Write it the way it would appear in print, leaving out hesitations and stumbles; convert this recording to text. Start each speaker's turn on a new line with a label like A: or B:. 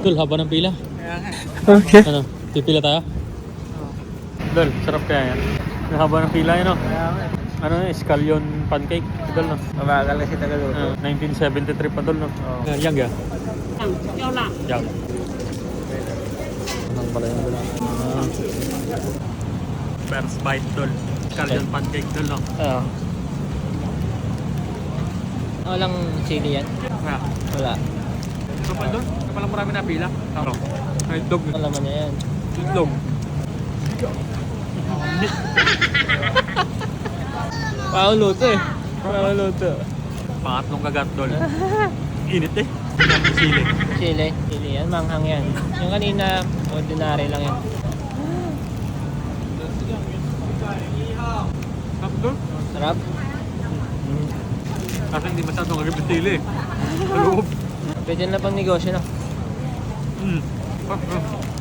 A: Dol, haba ng pila.
B: Okay.
A: Ano, pipila tayo? Dol, sarap kaya yan. May haba ng pila yan, no? Ano yun, scallion pancake. Dol, no?
B: Mabagal na si Tagaluto.
A: 1973 pa, Dol, no?
B: Oo.
A: Yang ya?
C: 要辣。
A: Yang. Anong pala yung Dol? First bite, Dol. Scallion pancake, Dol, no?
B: Oo. Walang chili yan?
A: Kaya,
B: Wala.
A: kapal, Dol? Kapal marami na pila. Ano? Itlog.
B: Wala man yan.
A: Itlog.
B: Pauluto eh. Pauluto.
A: Pangatlong kagat, Dol. Init eh. Sili.
B: Chili. Chili yan. Manghang yan. Yung kanina, ordinary lang yan.
A: Sarap, Dol.
B: Sarap.
A: Kasi hindi masyadong agad yung sili eh. Sa loob.
B: Pwede na pang negosyo na.
A: Sarap, Dol.